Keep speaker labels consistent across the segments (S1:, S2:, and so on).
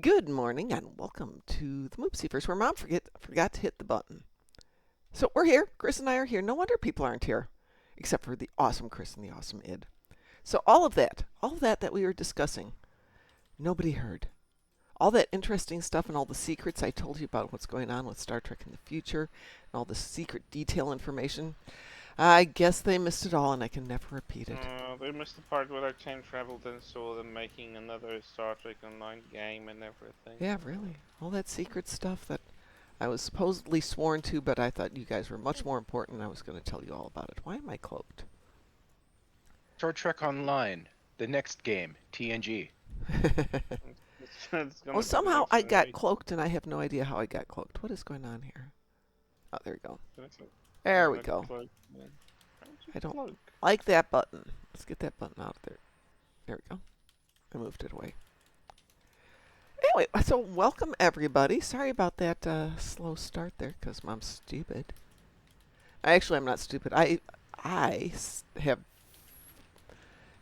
S1: Good morning and welcome to the Moopsyverse, where Mom forgot to hit the button. So we're here. Chris and I are here. No wonder people aren't here, except for the awesome Chris and the awesome Id. So all of that we were discussing, nobody heard. All that interesting stuff and all the secrets I told you about what's going on with Star Trek in the future and all the secret detail information. I guess they missed it all and I can never repeat it.
S2: They missed the part where I time traveled and saw them making another Star Trek Online game and everything.
S1: Yeah, really. All that secret stuff that I was supposedly sworn to, but I thought you guys were much more important and I was going to tell you all about it. Why am I cloaked?
S3: Star Trek Online, the next game, TNG.
S2: It's
S1: Well,
S2: gonna be the
S1: somehow
S2: next
S1: I got
S2: movie.
S1: cloaked and I have no idea how I got cloaked. What is going on here? Oh, there we go.
S2: It's a-
S1: There we
S2: a
S1: go.
S2: cloak, yeah. How'd you
S1: I don't
S2: cloak?
S1: like that button. Let's get that button out of there. There we go. I moved it away. Anyway, so welcome everybody. Sorry about that slow start there because Mom's stupid. Actually, I'm not stupid. I have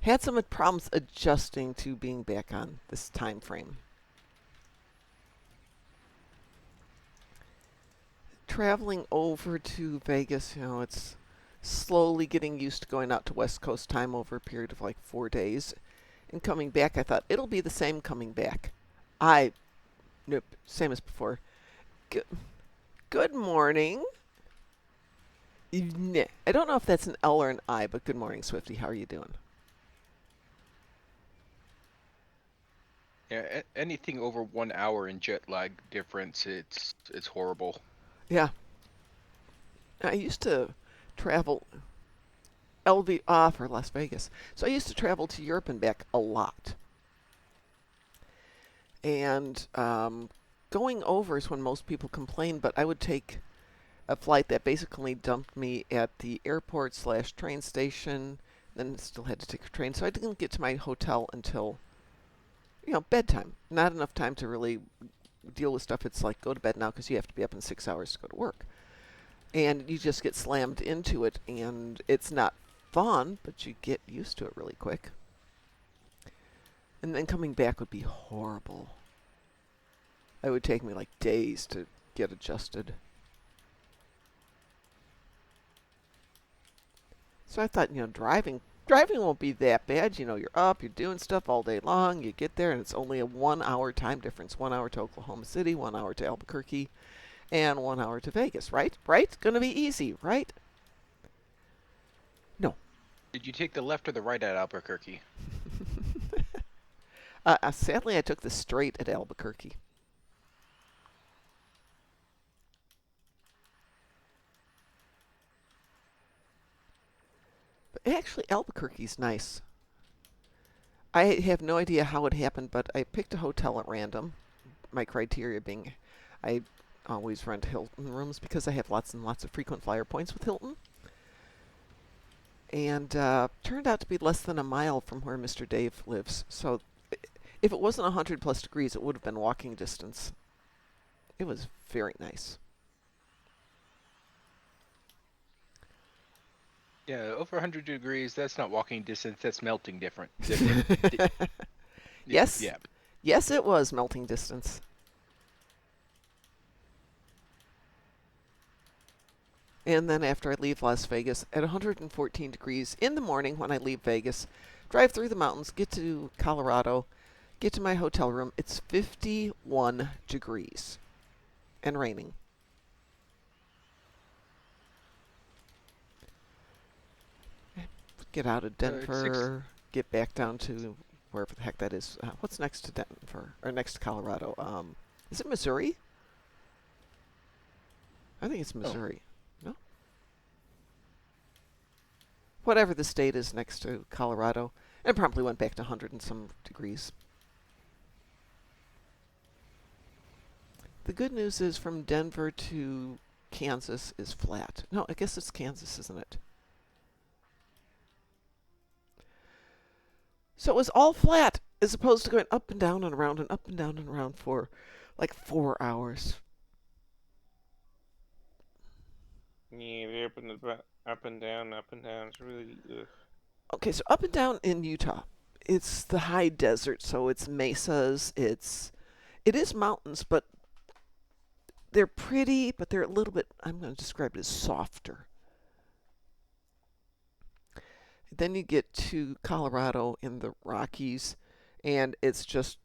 S1: had some problems adjusting to being back on this time frame. Traveling over to Vegas, it's slowly getting used to going out to West Coast time over a period of like 4 days. And coming back, I thought it'll be the same coming back. Nope, same as before. Good, good morning. I don't know if that's an L or an I, but good morning, Swifty. How are you doing?
S3: Yeah, anything over 1 hour in jet lag difference, it's horrible.
S1: Yeah. I used to travel LV for Las Vegas. So I used to travel to Europe and back a lot. And going over is when most people complain, but I would take a flight that basically dumped me at the airport / train station, then still had to take a train. So I didn't get to my hotel until, bedtime. Not enough time to really deal with stuff. It's like, go to bed now because you have to be up in 6 hours to go to work. And you just get slammed into it, and it's not fun, but you get used to it really quick. And then coming back would be horrible. It would take me like days to get adjusted. So I thought, driving won't be that bad. You're up, you're doing stuff all day long. You get there, and it's only a 1 hour time difference. 1 hour to Oklahoma City, 1 hour to Albuquerque, and 1 hour to Vegas. Right? Right? Gonna be easy, right? No.
S3: Did you take the left or the right at Albuquerque?
S1: Sadly, I took the straight at Albuquerque. But actually, Albuquerque's nice. I have no idea how it happened, but I picked a hotel at random. My criteria being I always rent Hilton rooms because I have lots and lots of frequent flyer points with Hilton. And turned out to be less than a mile from where Mr. Dave lives. So if it wasn't 100 plus degrees, it would have been walking distance. It was very nice.
S3: Yeah, over 100 degrees, that's not walking distance, that's melting different.
S1: Yes.
S3: Yeah.
S1: Yes, it was melting distance. And then after I leave Las Vegas at 114 degrees in the morning when I leave Vegas, drive through the mountains, get to Colorado, get to my hotel room. It's 51 degrees and raining. Get out of Denver, get back down to wherever the heck that is. What's next to Denver or next to Colorado? Is it Missouri? I think it's Missouri. No? Whatever the state is next to Colorado. And promptly went back to 100 and some degrees. The good news is from Denver to Kansas is flat. No, I guess it's Kansas, isn't it? So it was all flat as opposed to going up and down and around and up and down and around for like 4 hours.
S2: Yeah, the up and down, up and down. It's really ugh.
S1: Okay, so up and down in Utah, it's the high desert, so it's mesas, It is mountains, but they're pretty, but they're a little bit, I'm going to describe it as softer. Then you get to Colorado in the Rockies, and it's just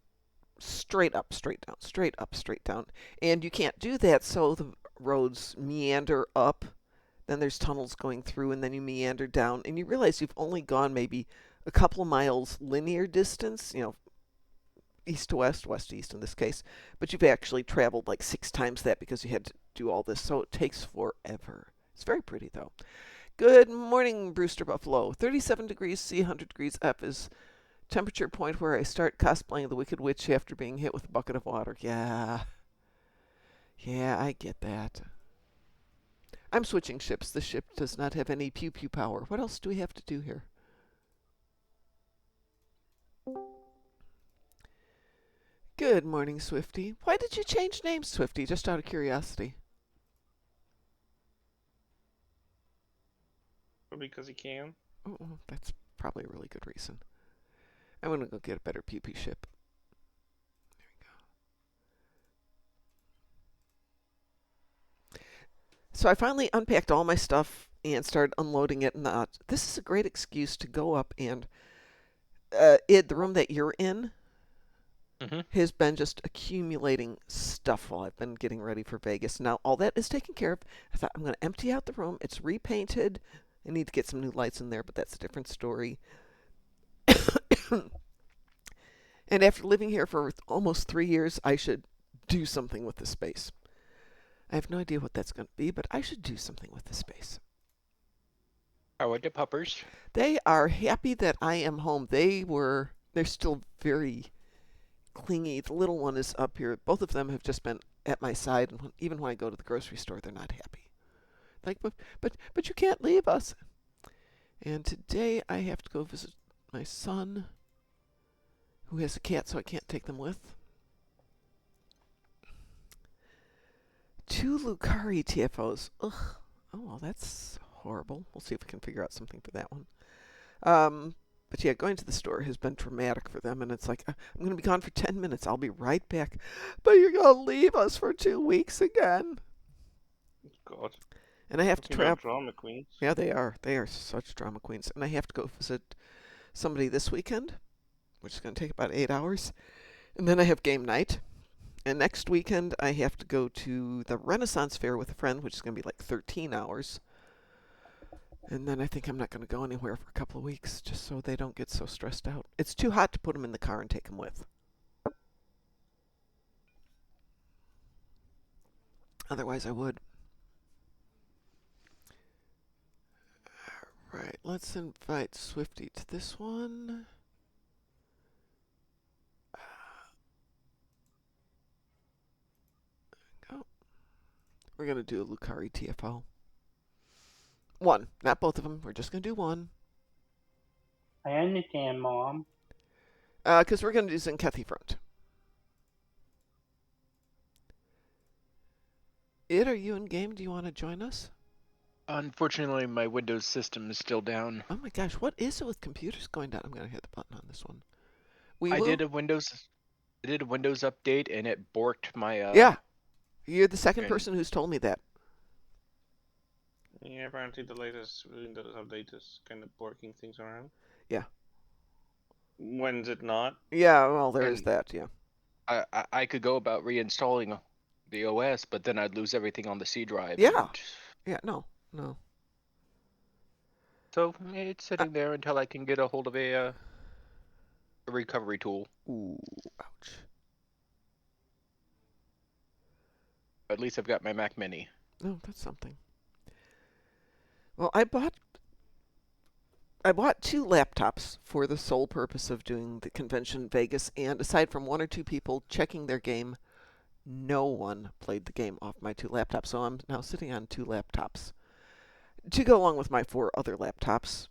S1: straight up, straight down, straight up, straight down. And you can't do that, so the roads meander up. Then there's tunnels going through, and then you meander down, and you realize you've only gone maybe a couple of miles linear distance, east to west, west to east in this case, but you've actually traveled like 6 times that because you had to do all this, so it takes forever. It's very pretty, though. Good morning, Brewster Buffalo. 37 degrees C, 100 degrees F is temperature point where I start cosplaying the Wicked Witch after being hit with a bucket of water. Yeah. Yeah, I get that. I'm switching ships. The ship does not have any pew pew power. What else do we have to do here? Good morning, Swifty. Why did you change names, Swifty? Just out of curiosity.
S2: Because he can.
S1: Oh, that's probably a really good reason. I'm going to go get a better pew pew ship. There we go. So I finally unpacked all my stuff and started unloading it. And this is a great excuse to go up and the room that you're in
S3: Hmm.
S1: has been just accumulating stuff while I've been getting ready for Vegas. Now all that is taken care of. I thought I'm going to empty out the room. It's repainted. I need to get some new lights in there, but that's a different story. And after living here for almost 3 years, I should do something with the space. I have no idea what that's going to be, but I should do something with the space.
S3: How are the puppers?
S1: They are happy that I am home. They're still very clingy. The little one is up here. Both of them have just been at my side, and even when I go to the grocery store, they're not happy. Like, but you can't leave us. And today I have to go visit my son, who has a cat, so I can't take them with. 2 Lucari TFOs. Ugh. Oh, well, that's horrible. We'll see if we can figure out something for that one. But yeah, going to the store has been traumatic for them, and it's like, I'm going to be gone for 10 minutes. I'll be right back. But you're going to leave us for 2 weeks again.
S2: God.
S1: And I have to
S2: Talking about
S1: travel.
S2: drama queens.
S1: Yeah, they are. They are such drama queens. And I have to go visit somebody this weekend, which is going to take about 8 hours. And then I have game night. And next weekend, I have to go to the Renaissance Fair with a friend, which is going to be like 13 hours. And then I think I'm not going to go anywhere for a couple of weeks, just so they don't get so stressed out. It's too hot to put them in the car and take them with. Otherwise, I would. All right, let's invite Swifty to this one. There we go. We're going to do a Lucari TFO. One, not both of them. We're just going to do one.
S4: I understand, Mom.
S1: Because we're going to do Zenkethi Front. Are you in game? Do you want to join us?
S3: Unfortunately, my Windows system is still down.
S1: Oh my gosh, what is it with computers going down? I'm going to hit the button on this one.
S3: I did a Windows update and it borked my
S1: Yeah, you're the second
S3: and-
S1: person who's told me that.
S2: Yeah, apparently the latest Windows update is kind of borking things around.
S1: Yeah.
S2: When's it not?
S1: Yeah, well, there is
S3: And-
S1: that, yeah.
S3: I could go about reinstalling the OS, but then I'd lose everything on the C drive.
S1: Yeah.
S3: and-
S1: Yeah, no.
S3: So it's sitting there until I can get a hold of a recovery tool.
S1: Ooh, ouch.
S3: At least I've got my Mac Mini.
S1: No, that's something. Well, I bought 2 laptops for the sole purpose of doing the convention in Vegas, and aside from 1 or 2 people checking their game, no one played the game off my 2 laptops. So I'm now sitting on 2 laptops to go along with my 4 other laptops.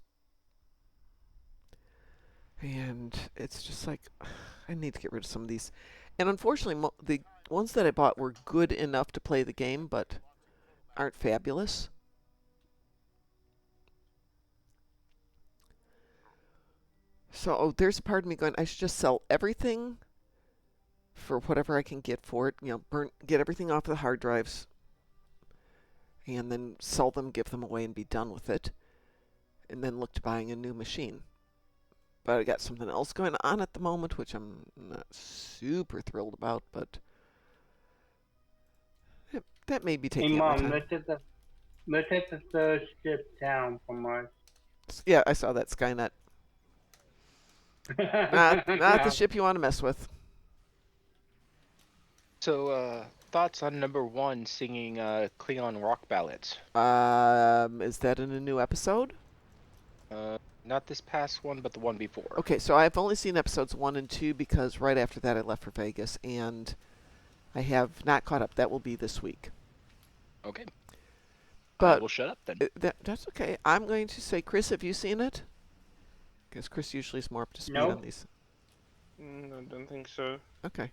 S1: And it's just like, I need to get rid of some of these. And unfortunately, the ones that I bought were good enough to play the game, but aren't fabulous. So, there's a part of me going, I should just sell everything for whatever I can get for it. Get everything off the hard drives, and then sell them, give them away, and be done with it. And then look to buying a new machine. But I got something else going on at the moment, which I'm not super thrilled about, but that may be
S4: Hey,
S1: taking up my
S4: Mom,
S1: time.
S4: look at the third ship down from us.
S1: Yeah, I saw that Skynet. Not the ship you want to mess with.
S3: So, thoughts on number 1 singing Klingon rock ballads?
S1: Is that in a new episode?
S3: Not this past one, but the one before.
S1: Okay, so I've only seen episodes 1 and 2 because right after that I left for Vegas, and I have not caught up. That will be this week.
S3: Okay. I
S1: But
S3: will shut up then.
S1: that's okay. I'm going to say, Chris, have you seen it? Because Chris usually is more up to speed
S4: Nope.
S1: on these.
S2: I don't think so.
S1: Okay.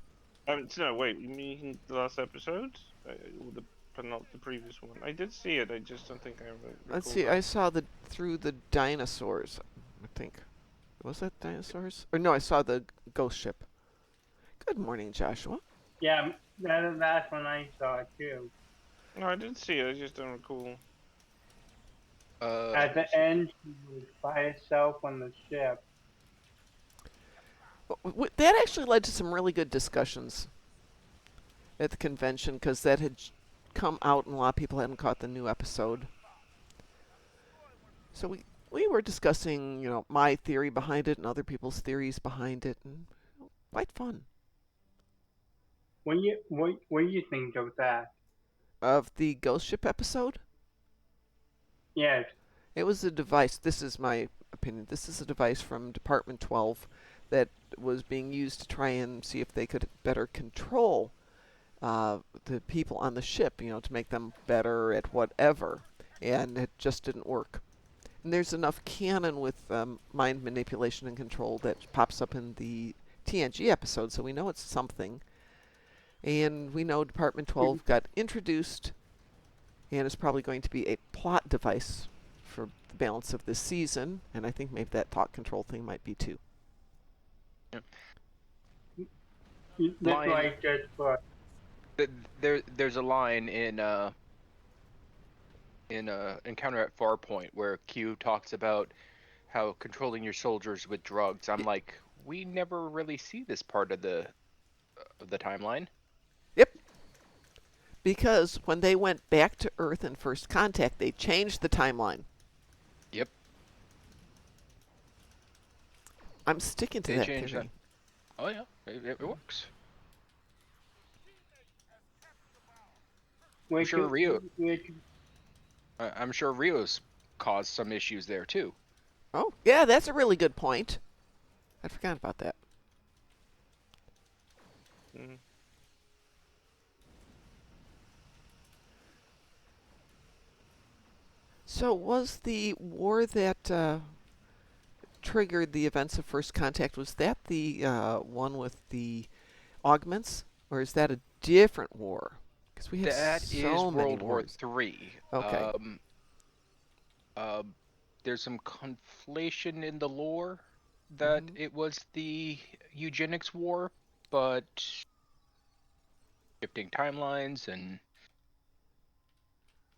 S2: No, wait. You mean the last episode? Or the previous one? I did see it. I just don't think I recall.
S1: Let's see. I saw through the dinosaurs. I think was that dinosaurs? Or no, I saw the ghost ship. Good morning, Joshua.
S4: Yeah, that's when I saw it too.
S2: No, I did see it. I just don't recall.
S4: At the end, she was by herself on the ship.
S1: That actually led to some really good discussions at the convention because that had come out and a lot of people hadn't caught the new episode. So we were discussing, my theory behind it and other people's theories behind it, and quite fun.
S4: What do you think of that?
S1: Of the ghost ship episode,
S4: Yes.
S1: it was a device. This is my opinion. This is a device from Department 12 that was being used to try and see if they could better control the people on the ship, to make them better at whatever. And it just didn't work. And there's enough canon with mind manipulation and control that pops up in the TNG episode, so we know it's something. And we know Department 12 got introduced and is probably going to be a plot device for the balance of this season. And I think maybe that thought control thing might be too.
S4: Looks
S3: Lion-
S4: like just for
S3: There's a line in Encounter at Farpoint where Q talks about how controlling your soldiers with drugs. I'm like, we never really see this part of the timeline.
S1: Yep. Because when they went back to Earth in First Contact, they changed the timeline.
S3: Yep.
S1: I'm sticking to
S3: They
S1: that
S3: changed
S1: theory.
S3: Oh yeah, it works.
S4: which
S3: sure Rio-
S4: which
S3: I'm sure Rio's caused some issues there too.
S1: Oh, yeah, that's a really good point. I forgot about that.
S2: Mm.
S1: So was the war that triggered the events of First Contact, was that the one with the augments, or is that a different war? Because we have
S3: That
S1: so
S3: is
S1: many
S3: World War
S1: wars.
S3: III.
S1: Okay.
S3: There's some conflation in the lore that
S1: Mhm.
S3: it was the eugenics war, but shifting timelines and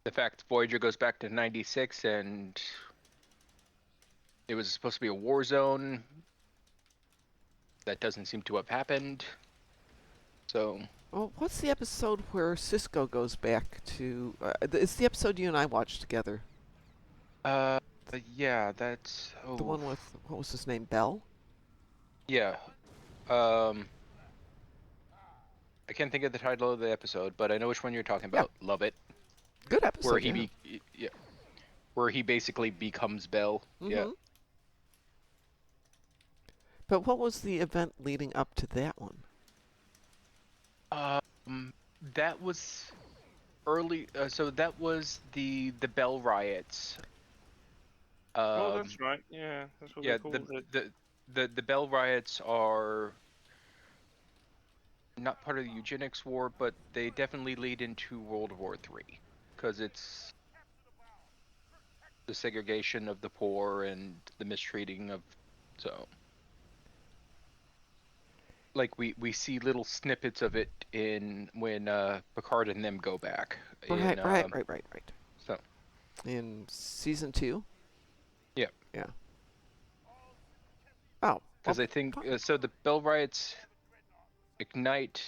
S3: the fact Voyager goes back to 96 and it was supposed to be a war zone. That doesn't seem to have happened. So,
S1: Well, what's the episode where Cisco goes back to? It's the episode you and I watched together.
S3: yeah, that's
S1: The one with what was his name? Bell.
S3: yeah. I can't think of the title of the episode, but I know which one you're talking about. Love it.
S1: Good episode.
S3: Where
S1: yeah.
S3: where he basically becomes Bell. Yeah.
S1: Mhm. But what was the event leading up to that one?
S3: That was early. So that was the Bell riots.
S2: Oh, that's right. Yeah, that's what
S3: Yeah,
S2: they called it.
S3: the Bell riots are not part of the eugenics war, but they definitely lead into World War III because it's the segregation of the poor and the mistreating of so. like we see little snippets of it in when Picard and them go back
S1: Right,
S3: in
S1: right, right, right, right.
S3: so
S1: In season 2?
S3: yeah,
S1: Yeah. Oh, well,
S3: because I think
S1: fine.
S3: so the Bell riots ignite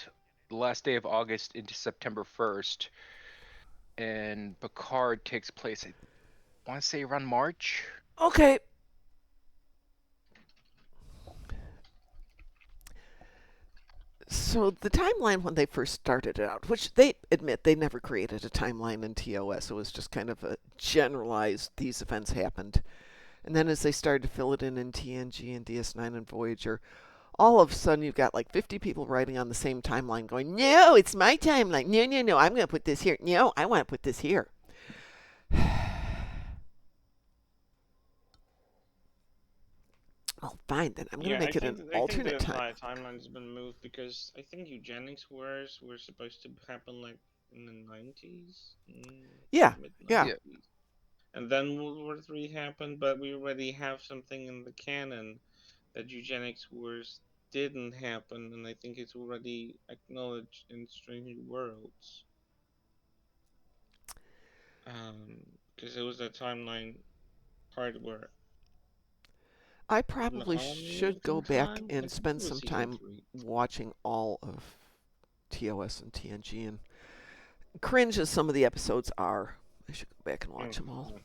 S3: the last day of August into September 1st, and Picard takes place, I want to say, around March.
S1: Okay. So the timeline when they first started it out, which they admit they never created a timeline in TOS, it was just kind of a generalized these events happened. And then as they started to fill it in TNG and DS9 and Voyager, all of a sudden you've got like 50 people writing on the same timeline going, no, it's my timeline. No, no, no, I'm going to put this here. No, I want to put this here. Well, fine then. I'm going to
S2: Yeah,
S1: make it an
S2: I think the
S1: alternate time.
S2: entire timeline's been moved because I think eugenics wars were supposed to happen like in the 90s,
S1: Yeah,
S2: mid
S1: yeah.
S3: Yeah.
S2: 90s, and then World War III happened. But we already have something in the canon that eugenics wars didn't happen, and I think it's already acknowledged in Strange New Worlds. Because it was a timeline part where
S1: I
S2: an
S1: probably
S2: army
S1: should
S2: of
S1: go back
S2: humankind. I
S1: and
S2: think
S1: spend
S2: it was
S1: some
S2: season
S1: time
S2: 3.
S1: watching all of TOS and TNG and cringe as some of the episodes are. I should go back and watch them all.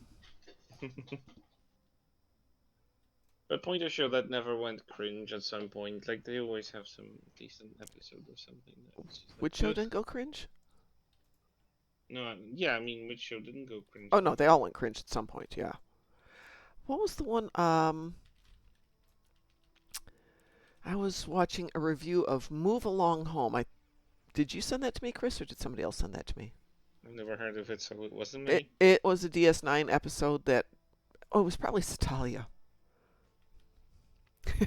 S2: But pointers show that never went cringe at some point. Like they always have some decent episode or something that's just like
S1: Which show
S2: ugh.
S1: didn't go cringe?
S2: No, yeah, I mean which show didn't go cringe?
S1: Oh no, they all went cringe at some point. Yeah. What was the one? I was watching a review of Move Along Home. Did you send that to me, Chris, or did somebody else send that to me?
S2: I've never heard of it, so it wasn't
S1: It
S2: me.
S1: it was a DS9 episode that. Oh, it was probably Satalia.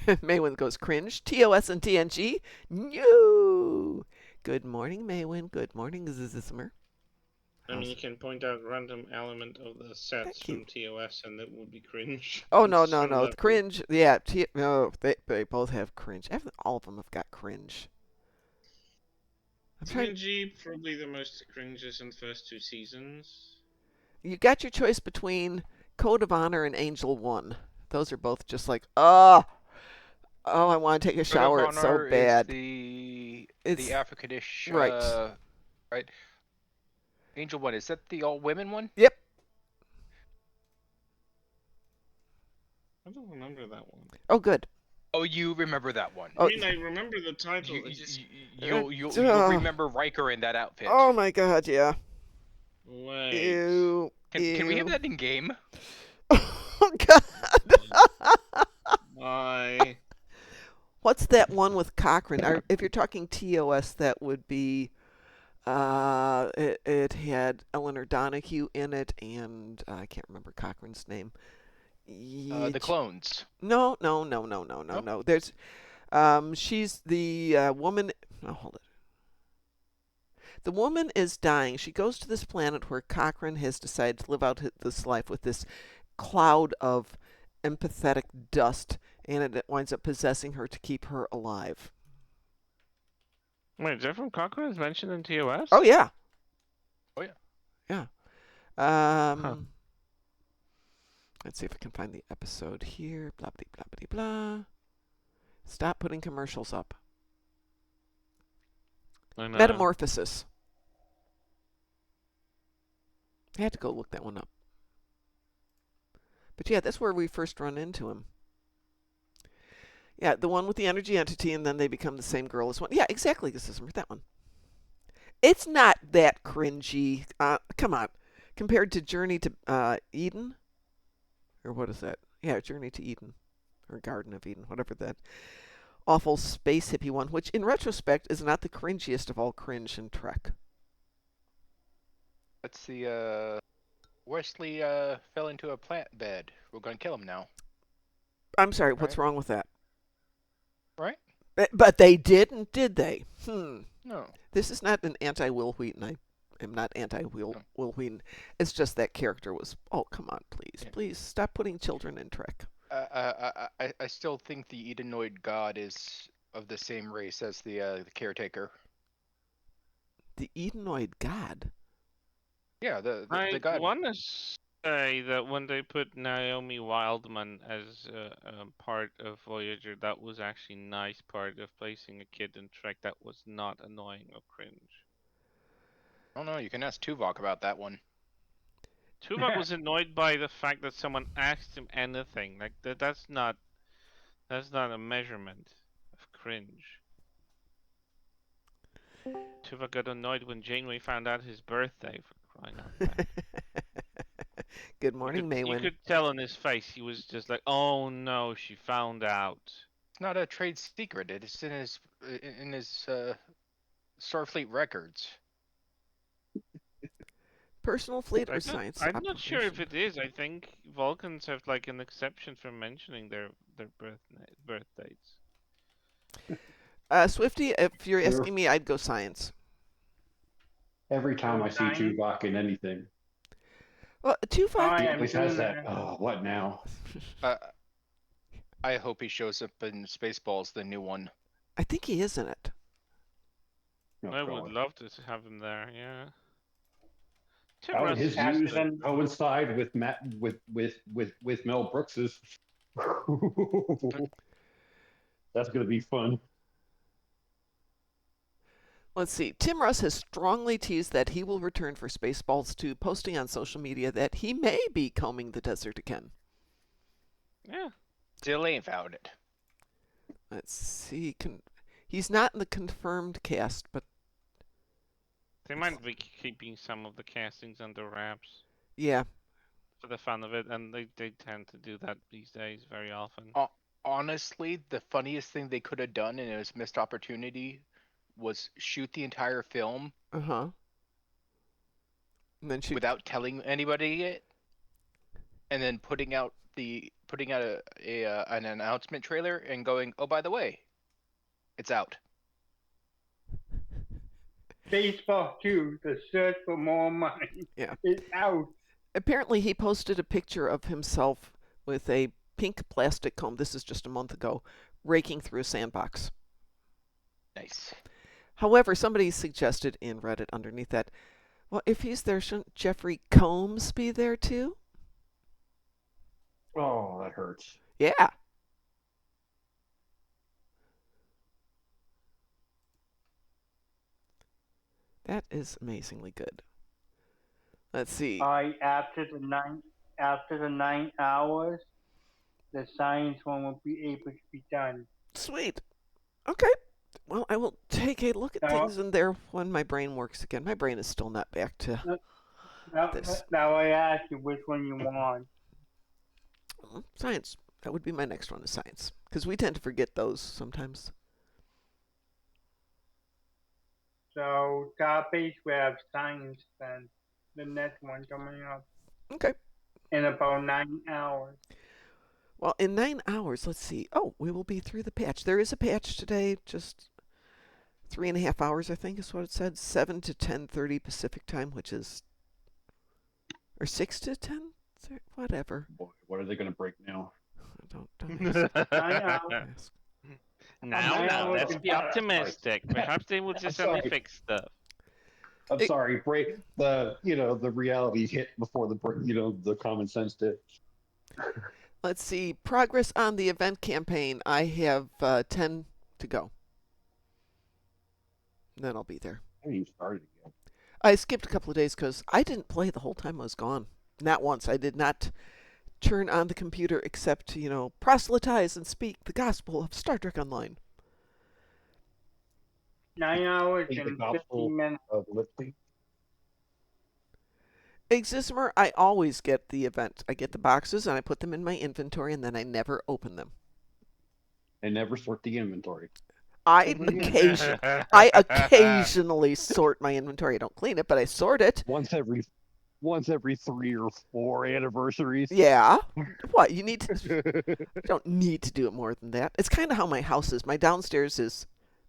S1: Maywin goes cringe. TOS and TNG. No. Good morning, Maywin. Good morning, Zizismer.
S2: I mean, you can point out random element of the sets
S1: Thank you.
S2: from TOS, and it would be cringe.
S1: Oh no,
S2: It's
S1: no,
S2: from
S1: no.
S2: that point.
S1: Cringe. Yeah. No, they both have cringe. All of them have got cringe. I'm trying.
S2: TNG probably the most cringes in the first 2 seasons.
S1: You got your choice between Code of Honor and Angel One. Those are both just like, oh, I want to take a
S3: Code of
S1: shower. It's so
S3: Honor is
S1: bad.
S3: the
S1: It's
S3: Africanish
S1: right.
S3: right. Angel one, is that the all women one?
S1: Yep.
S2: I don't remember that one.
S1: Oh, good.
S3: Oh, you remember that one.
S1: Oh,
S2: I mean, I remember the title. I just
S3: You'll remember Riker in that outfit.
S1: oh my God, yeah.
S2: wait.
S1: Ew.
S3: Can we have
S1: Ew.
S3: that in game?
S1: Oh God.
S2: Why?
S1: What's that one with Cochrane? If you're talking TOS, that would be. It had Eleanor Donahue in it, and I can't remember Cochrane's name.
S3: The clones.
S1: No.
S3: Oh,
S1: There's, she's the woman. Oh, hold it. The woman is dying. She goes to this planet where Cochrane has decided to live out this life with this cloud of empathetic dust, and it winds up possessing her to keep her alive.
S2: Wait, Jeff from Cochrane is mentioned in TOS?
S1: Oh yeah.
S3: Oh yeah.
S1: Yeah.
S2: Huh.
S1: Let's see if I can find the episode here. Blah blah blah blah. Stop putting commercials up.
S2: I know.
S1: Metamorphosis. I had to go look that one up. But yeah, that's where we first run into him. Yeah, the one with the energy entity, and then they become the same girl as one. Yeah, exactly. This is that one. It's not that cringy. Come on. Compared to Journey to Eden? Or what is that? Yeah, Journey to Eden. Or Garden of Eden, whatever that awful space hippie one, which in retrospect is not the cringiest of all cringe in Trek.
S3: That's the Wesley fell into a plant bed. We're gonna kill him now.
S1: I'm sorry, what's
S3: Right.
S1: wrong with that?
S3: Right?
S1: But they didn't, did they?
S3: No.
S1: This is not an anti-Will Wheaton. I am not anti-Will Will Wheaton. It's just that character was. Oh, come on, please,
S3: Yeah.
S1: please stop putting children in Trek.
S3: I still think the Edenoid god is of the same race as the caretaker.
S1: The Edenoid god.
S3: Yeah, the
S2: I
S3: god.
S2: want to say that when they put Naomi Wildman as a part of Voyager, that was actually nice part of placing a kid in Trek that was not annoying or cringe.
S3: Oh no, you can ask Tuvok about that one.
S2: Tuvok was annoyed by the fact that someone asked him anything. Like that's not a measurement of cringe. Tuvok got annoyed when Janeway found out his birthday, for crying out loud.
S1: Good
S2: You
S1: morning,
S2: could you
S1: Maywin.
S2: could tell on his face he was just like, "Oh no, she found out."
S3: It's not a trade secret. It's in his Starfleet records.
S1: Personal fleet or
S2: I'm not
S1: science
S2: I'm not sure if
S1: operation?
S2: it is. I think Vulcans have like an exception for mentioning their birth dates.
S1: Swifty, if you're
S4: Sure.
S1: asking me, I'd go science.
S4: Every time
S5: Go
S4: I see
S5: science.
S4: Tuvok in anything,
S1: Well, Tuvok.
S5: I
S4: he
S5: am
S4: always has
S5: doing
S4: that.
S5: that.
S4: Oh, what now?
S3: Uh, I hope he shows up in Spaceballs, the new one.
S1: I think he is in it.
S4: Oh,
S2: I would
S4: God.
S2: love to have him there. Yeah. Tim
S4: How would
S2: Russ
S4: his
S2: is just
S4: views
S2: like
S5: Captain,
S4: coincide with Matt with Mel Brooks's? That's gonna be fun.
S1: Let's see. Tim Russ has strongly teased that he will return for Spaceballs 2, posting on social media that he may be combing the desert again.
S2: yeah.
S3: Still ain't found it.
S1: Let's see. He's not in the confirmed cast, but
S2: They might be keeping some of the castings under wraps
S1: yeah.
S2: for the fun of it, and they tend to do that these days very often.
S3: Honestly, the funniest thing they could have done, and it was missed opportunity, was shoot the entire film
S1: Uh huh. And then shoot.
S3: without telling anybody it, and then putting out an announcement trailer and going, oh, by the way, it's out.
S5: Baseball 2, The Search for More Money.
S1: Yeah.
S5: It's out.
S1: Apparently, he posted a picture of himself with a pink plastic comb. This is just a month ago, raking through a sandbox.
S3: Nice.
S1: However, somebody suggested in Reddit underneath that, well, if he's there, shouldn't Jeffrey Combs be there too?
S4: Oh, that hurts.
S1: Yeah. That is amazingly good. Let's see.
S5: After the 9 hours, the science one will be able to be done.
S1: Sweet. Okay. Well, I will take a look at
S5: Now,
S1: things in there when my brain works again. My brain is still not back to this.
S5: now I ask you which one you want.
S1: Science. That would be my next one is science. Because we tend to forget those sometimes.
S5: So top base we have science then. The next one coming up
S1: Okay.
S5: in about 9 hours.
S1: Well, in 9 hours, let's see. Oh, we will be through the patch. There is a patch today, just 3.5 hours, I think is what it said. 7 to 10:30 Pacific time, which is, or 6 to 10, whatever.
S4: Boy, what are they gonna break now?
S1: Don't ask.
S5: 9 hours.
S1: Ask.
S2: Now, let's
S5: Sorry.
S2: be optimistic. Perhaps they will just
S4: I'm
S2: only
S4: sorry.
S2: fix stuff.
S4: I'm
S1: It-
S4: sorry, break the reality hit before the common sense did.
S1: Let's see. Progress on the event campaign. I have 10 to go. Then I'll be there.
S4: I haven't even started again.
S1: I skipped a couple of days because I didn't play the whole time I was gone. Not once. I did not turn on the computer except to, proselytize and speak the gospel of Star Trek Online.
S5: 9 hours
S4: Speak the
S5: and
S4: gospel.
S5: 15 minutes.
S4: Of lifting.
S1: Exismer, I always get the event. I get the boxes and I put them in my inventory and then I never open them.
S4: And never sort the inventory.
S1: I occasionally sort my inventory. I don't clean it, but I sort it.
S4: Once every 3 or 4 anniversaries.
S1: Yeah. What? You don't need to do it more than that. It's kind of how my house is. My downstairs is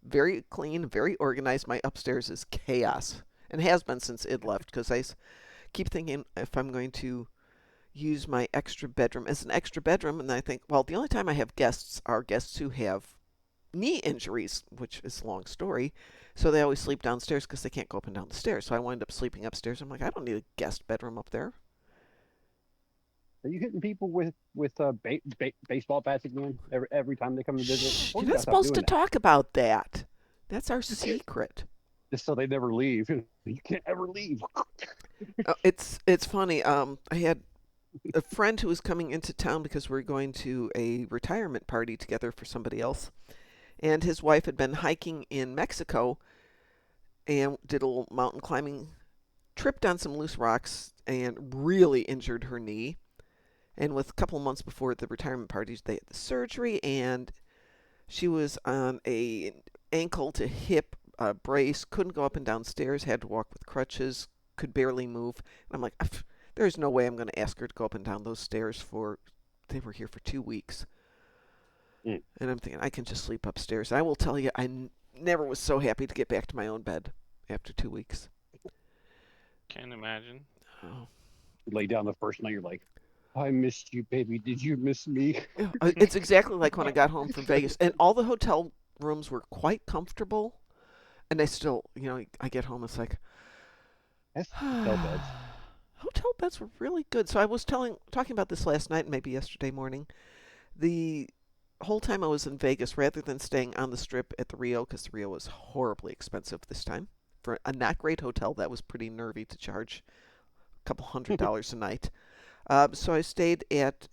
S1: very clean, very organized. My upstairs is chaos and has been since Id left because I keep thinking if I'm going to use my extra bedroom as an extra bedroom, and I think, well, the only time I have guests are guests who have knee injuries, which is a long story. So they always sleep downstairs because they can't go up and down the stairs. So I wind up sleeping upstairs. I'm like, I don't need a guest bedroom up there.
S6: Are you hitting people with baseball bats again every time they come to visit?
S1: Shh,
S6: Well,
S1: you're
S6: you
S1: not
S6: gotta stop
S1: supposed
S6: doing
S1: to
S6: that.
S1: talk about that. That's our secret.
S6: Just so they never leave. You can't ever leave.
S1: It's funny. I had a friend who was coming into town because we are going to a retirement party together for somebody else, and his wife had been hiking in Mexico and did a little mountain climbing, tripped on some loose rocks, and really injured her knee. And with a couple of months before the retirement party, they had the surgery, and she was on a ankle to hip brace, couldn't go up and down stairs, had to walk with crutches, could barely move. And I'm like, there's no way I'm going to ask her to go up and down those stairs for. They were here for 2 weeks,
S6: Mm.
S1: and I'm thinking I can just sleep upstairs. I will tell you, never was so happy to get back to my own bed after 2 weeks.
S2: Can't imagine.
S1: Oh.
S6: You lay down the first night, you're like, I missed you, baby. Did you miss me?
S1: Yeah, it's exactly like when I got home from Vegas, and all the hotel rooms were quite comfortable, and I still, I get home, it's like,
S6: That's hotel beds.
S1: hotel beds were really good. So I was talking about this last night, maybe yesterday morning. The whole time I was in Vegas, rather than staying on the strip at the Rio, because the Rio was horribly expensive this time, for a not great hotel, that was pretty nervy to charge a couple $100 a night. So I stayed at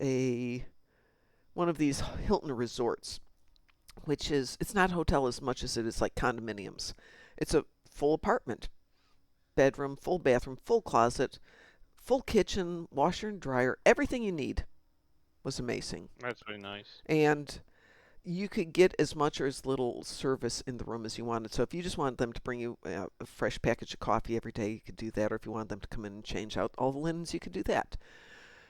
S1: one of these Hilton resorts, which it's not a hotel as much as it is like condominiums. It's a full apartment, bedroom, full bathroom, full closet, full kitchen, washer and dryer, everything you need. Was amazing.
S2: That's really nice.
S1: And you could get as much or as little service in the room as you wanted. So if you just wanted them to bring you a fresh package of coffee every day, you could do that. Or if you wanted them to come in and change out all the linens, you could do that.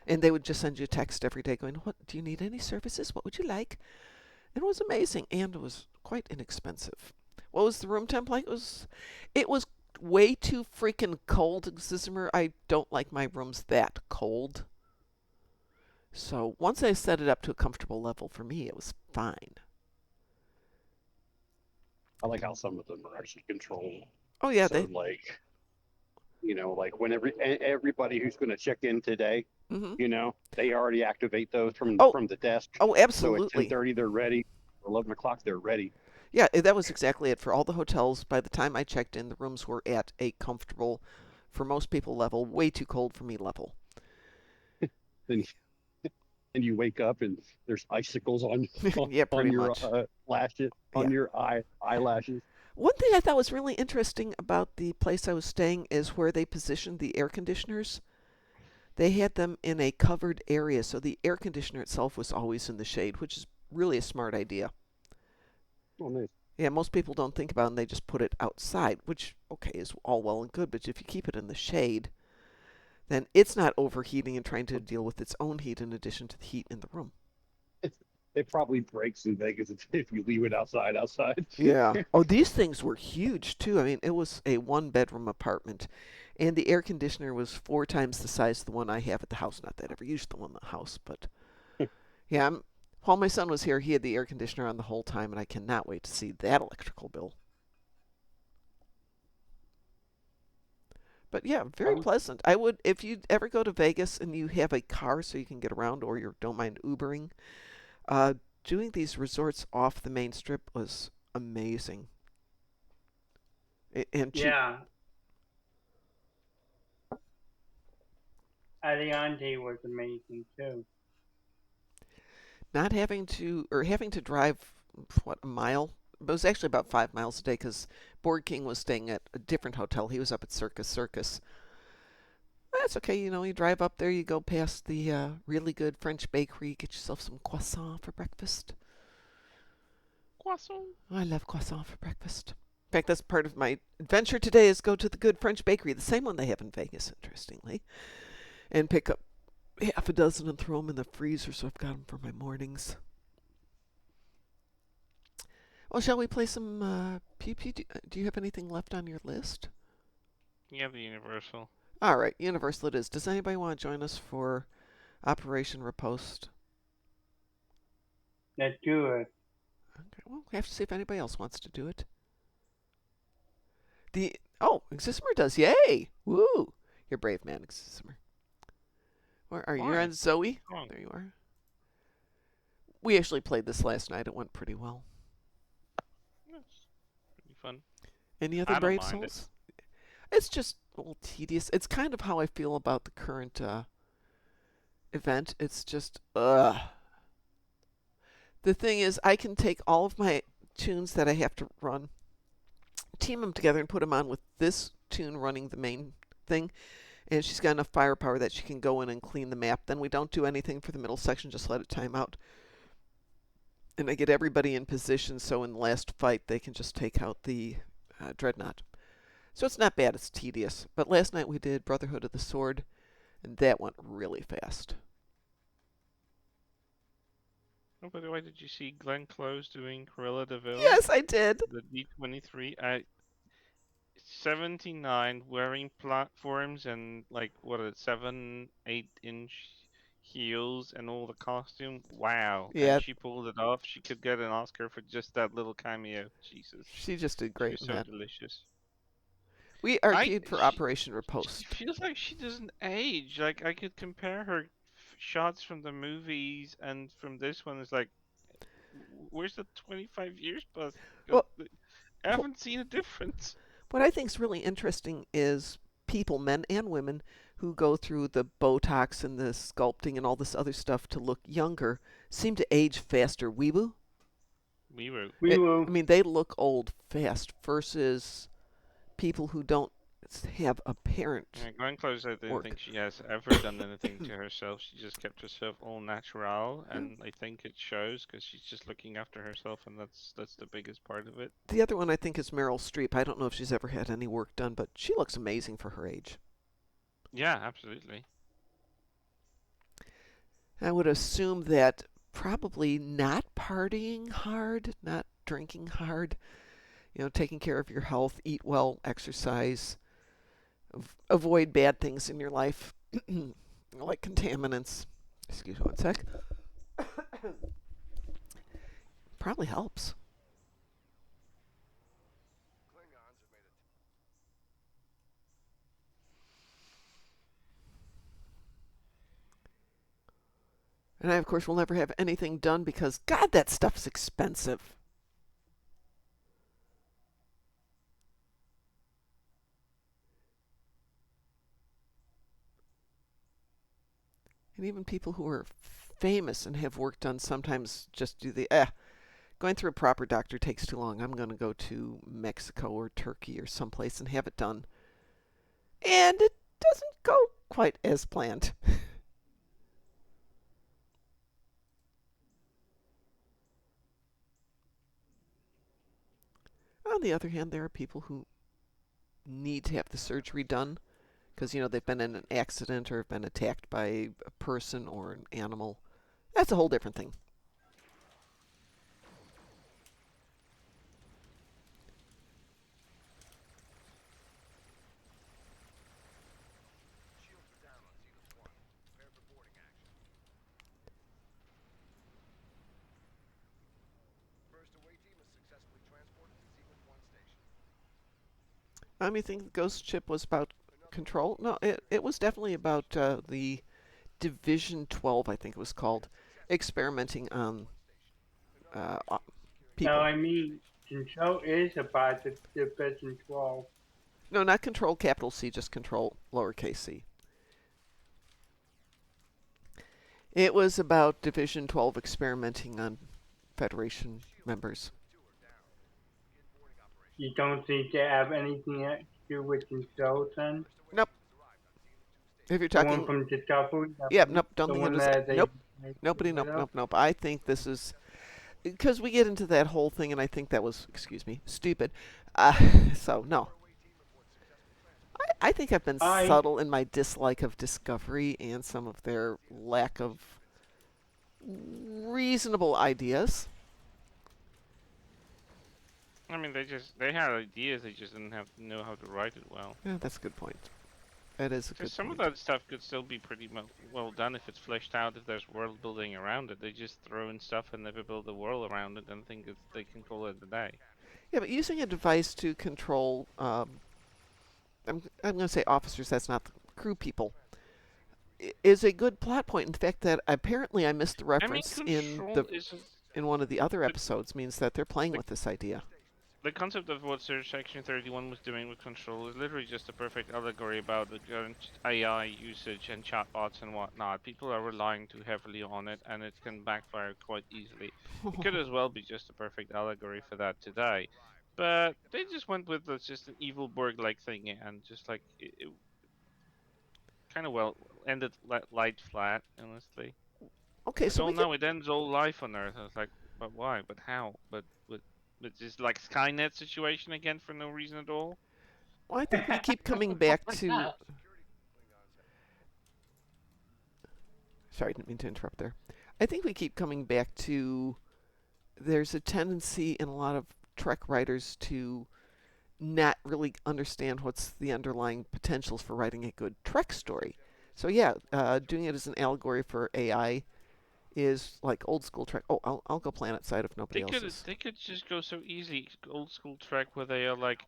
S1: And they would just send you a text every day going, "What do you need any services? What would you like?" And it was amazing, and it was quite inexpensive. What was the room temp like? It was way too freaking cold, Zimmer. I don't like my rooms that cold. So once I set it up to a comfortable level, for me, it was fine.
S6: I like how some of them are actually controlled.
S1: Oh yeah,
S6: So like, like when everybody who's going to check in today,
S1: Mm-hmm.
S6: they already activate those from
S1: Oh,
S6: the desk.
S1: oh,
S6: So at
S1: absolutely.
S6: 10:30 they're ready. 11 o'clock they're ready.
S1: Yeah, that was exactly it for all the hotels. By the time I checked in, the rooms were at a comfortable, for most people, level. Way too cold for me level.
S6: And and you wake up and there's icicles on
S1: Yeah,
S6: on
S1: pretty
S6: your
S1: much.
S6: lashes,
S1: Yeah.
S6: on your eyelashes.
S1: One thing I thought was really interesting about the place I was staying is where they positioned the air conditioners. They had them in a covered area, so the air conditioner itself was always in the shade, which is really a smart idea.
S6: Oh, nice.
S1: Yeah, most people don't think about it and they just put it outside, which, okay, is all well and good, but if you keep it in the shade, then it's not overheating and trying to deal with its own heat in addition to the heat in the room.
S6: It probably breaks in Vegas if you leave it outside.
S1: Yeah. Oh, these things were huge too. I mean, it was a one-bedroom apartment, and the air conditioner was 4 times the size of the one I have at the house. Not that I ever used the one in the house, but yeah. While my son was here, he had the air conditioner on the whole time, and I cannot wait to see that electrical bill. But yeah, very pleasant. I would, if you ever go to Vegas and you have a car so you can get around, or you don't mind Ubering, uh, doing these resorts off the main strip was amazing. And cheap.
S5: Yeah. Aliante was amazing too.
S1: Not having to, or having to drive, what, a mile? But it was actually about 5 miles a day because Board King was staying at a different hotel. He was up at Circus Circus. That's okay, you drive up there, you go past the really good French bakery, get yourself some croissant for breakfast.
S2: Croissant.
S1: I love croissant for breakfast. In fact, that's part of my adventure today is go to the good French bakery, the same one they have in Vegas, interestingly, and pick up half a dozen and throw them in the freezer so I've got them for my mornings. Well, shall we play some Pew Pew? Do you have anything left on your list?
S2: Yeah, the Universal.
S1: All right, Universal it is. Does anybody want to join us for Operation Riposte?
S5: Let's do it.
S1: Okay, well, we have to see if anybody else wants to do it. Exismer does. Yay! Woo! You're a brave man, Exismer. Where are you? You're
S2: Why?
S1: on Zoe.
S2: Wrong.
S1: There you are. We actually played this last night. It went pretty well.
S2: That's pretty fun.
S1: Any other
S2: I don't
S1: brave
S2: mind it.
S1: souls? It's just a little tedious. It's kind of how I feel about the current event. It's just The thing is, I can take all of my tunes that I have to run, team them together, and put them on with this tune running the main thing. And she's got enough firepower that she can go in and clean the map. Then we don't do anything for the middle section, just let it time out. And I get everybody in position so in the last fight they can just take out the Dreadnought. So it's not bad, it's tedious. But last night we did Brotherhood of the Sword, and that went really fast.
S2: Oh, by the way, did you see Glenn Close doing Cruella de Vil?
S1: Yes, I did.
S2: The D23 at 79 wearing platforms and like what a 7-8 inch heels and all the costume. Wow.
S1: Yeah,
S2: And she pulled it off. She could get an Oscar for just that little cameo. Jesus.
S1: she just did
S2: She
S1: great
S2: was
S1: in
S2: so
S1: that.
S2: delicious.
S1: We argued for Operation
S2: She
S1: Riposte.
S2: feels like she doesn't age. Like I could compare her shots from the movies and from this one. It's like, where's the 25 years plus? 'Cause
S1: Well,
S2: I haven't seen a difference.
S1: what I think is really interesting is people, men and women, who go through the Botox and the sculpting and all this other stuff to look younger, seem to age faster. Weeboo?
S2: We were.
S5: We
S1: I
S5: will.
S1: mean, they look old fast versus people who don't have apparent.
S2: Yeah, Glenn Close, I don't
S1: Work.
S2: think she has ever done anything to herself. She just kept herself all natural,
S1: Yeah.
S2: and I think it shows because she's just looking after herself, and that's the biggest part of it.
S1: The other one I think is Meryl Streep. I don't know if she's ever had any work done, but she looks amazing for her age.
S2: Yeah, absolutely.
S1: I would assume that probably not partying hard, not drinking hard, taking care of your health, eat well, exercise, avoid bad things in your life, like contaminants. Excuse me one sec. Probably helps. And I, of course, will never have anything done because, God, that stuff's expensive. And even people who are famous and have work done sometimes just do going through a proper doctor takes too long. I'm going to go to Mexico or Turkey or someplace and have it done. And it doesn't go quite as planned. On the other hand, there are people who need to have the surgery done because, they've been in an accident or have been attacked by a person or an animal. That's a whole different thing. You think the ghost ship was about control? No, it was definitely about the Division 12, I think it was called, experimenting on people.
S5: No, I mean, control is about the Division 12.
S1: No, not control capital C, just control lowercase c. It was about Division 12 experimenting on Federation members.
S5: You don't think they have anything to do with control, then?
S1: Nope. If you're
S5: The one
S1: talking,
S5: from Discovery?
S1: yeah, nope. Don't
S5: The
S1: think
S5: one
S1: it is.
S5: that they...
S1: Nope.
S5: they
S1: Nobody.
S5: rid
S1: Nope.
S5: of?
S1: Nope. Nope. I think this is because we get into that whole thing, and I think that was, excuse me, stupid. So no. I think I've been subtle in my dislike of Discovery and some of their lack of reasonable ideas.
S2: I mean, they had ideas. They just didn't know how to write it well.
S1: Yeah, that's a good point. That is a
S2: Because
S1: good
S2: some of
S1: point.
S2: that stuff could still be pretty well done if it's fleshed out, if there's world building around it. They just throw in stuff and never build a world around it and think they can call it a day.
S1: Yeah, but using a device to control, I'm going to say officers, that's not the crew people, is a good plot point. In fact, that apparently I missed the
S2: I mean,
S1: reference
S2: control isn't
S1: in one of the other
S2: the,
S1: episodes means that they're playing
S2: the
S1: with this idea.
S2: the concept of what Section 31 was doing with control is literally just a perfect allegory about the current AI usage and chatbots and whatnot. People are relying too heavily on it, and it can backfire quite easily. It could as well be just a perfect allegory for that today. But they just went with just an evil Borg-like thing, and just like it kind of well ended light flat, honestly.
S1: Okay,
S2: Like,
S1: so
S2: oh
S1: we could.
S2: no, it ends all life on Earth. I was like, but why? But how? But just like Skynet situation again for no reason at all.
S1: Well, I think we keep coming back to. Sorry, I didn't mean to interrupt there. I think we keep coming back to. There's a tendency in a lot of Trek writers to not really understand what's the underlying potentials for writing a good Trek story. So yeah, doing it as an allegory for AI is like old school Trek. Oh, I'll go planet side if nobody else is.
S2: They could just go so easy, old school Trek, where they are like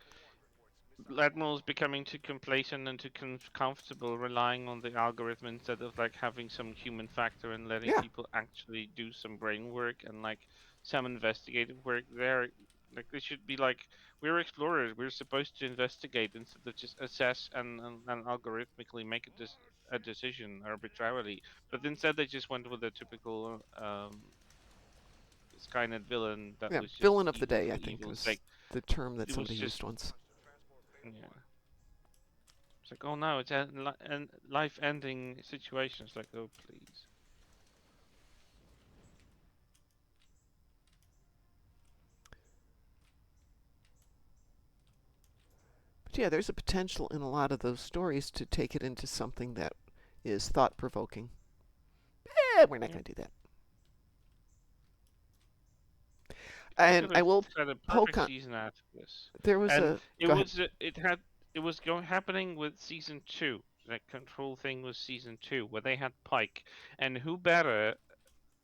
S2: admirals becoming too complacent and too comfortable relying on the algorithm instead of like having some human factor and letting
S1: Yeah,
S2: people actually do some brain work and like some investigative work there. Like they should be like, we're explorers, we're supposed to investigate instead of just assess and algorithmically make a decision arbitrarily. But instead they just went with a typical Skynet villain that
S1: yeah.
S2: was just
S1: Villain of the
S2: evil
S1: day,
S2: for
S1: I think,
S2: evil's
S1: was
S2: sake.
S1: the term that
S2: It was
S1: somebody
S2: just
S1: used once.
S2: yeah. It's like, oh no, it's a life-ending situation. It's like, oh please.
S1: But yeah, there's a potential in a lot of those stories to take it into something that is thought provoking. We're not
S2: Yeah.
S1: going to do that.
S2: They
S1: And
S2: could
S1: I
S2: have
S1: will
S2: had a
S1: poke
S2: perfect
S1: on.
S2: season out of this,
S1: There was
S2: and
S1: a. Go ahead.
S2: it was going happening with season two. That control thing was season two, where they had Pike, and who better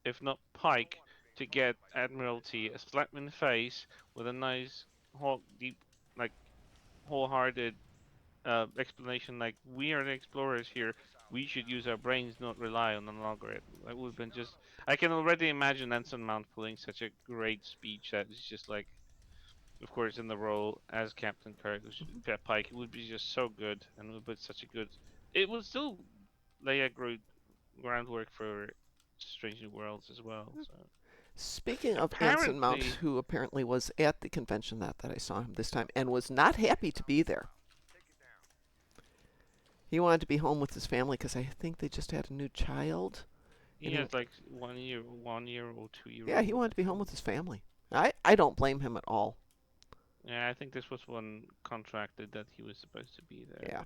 S2: if not Pike to get Admiralty a slap in the face with a nice, deep, like wholehearted explanation like we are the explorers here. We should use our brains, not rely on an algorithm. That would have been just. I can already imagine Anson Mount pulling such a great speech that is just like, of course, in the role as Captain Kirk, Pike, it would be just so good and would be such a good. It would still lay a great groundwork for Strange New Worlds as well. So
S1: Speaking of Anson Mount,
S2: apparently,
S1: who apparently was at the convention that I saw him this time and was not happy to be there. He wanted to be home with his family because I think they just had a new child.
S2: he
S1: And
S2: has like 1 year or 2 year
S1: yeah, he
S2: old,
S1: wanted
S2: I
S1: to be home
S2: think.
S1: with his family. I don't blame him at all.
S2: Yeah, I think this was one contracted that he was supposed to be there.
S1: Yeah.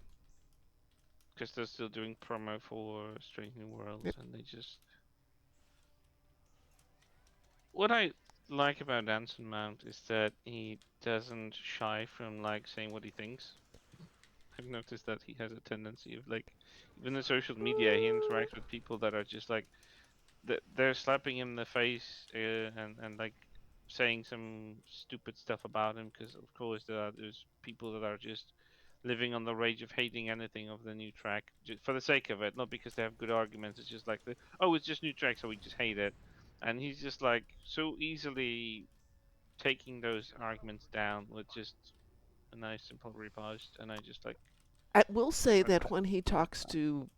S2: Because they're still doing promo for Strange New Worlds,
S1: Yep.
S2: and they just. What I like about Anson Mount is that he doesn't shy from like saying what he thinks. I've noticed that he has a tendency of like, even in social media, he interacts with people that are just like, they're slapping him in the face and like saying some stupid stuff about him because of course there's people that are just living on the rage of hating anything of the new track just for the sake of it, not because they have good arguments. It's just like oh, it's just new track, so we just hate it, and he's just like so easily taking those arguments down with just a nice simple repost, and I just like
S1: I will say
S2: I,
S1: that when he talks to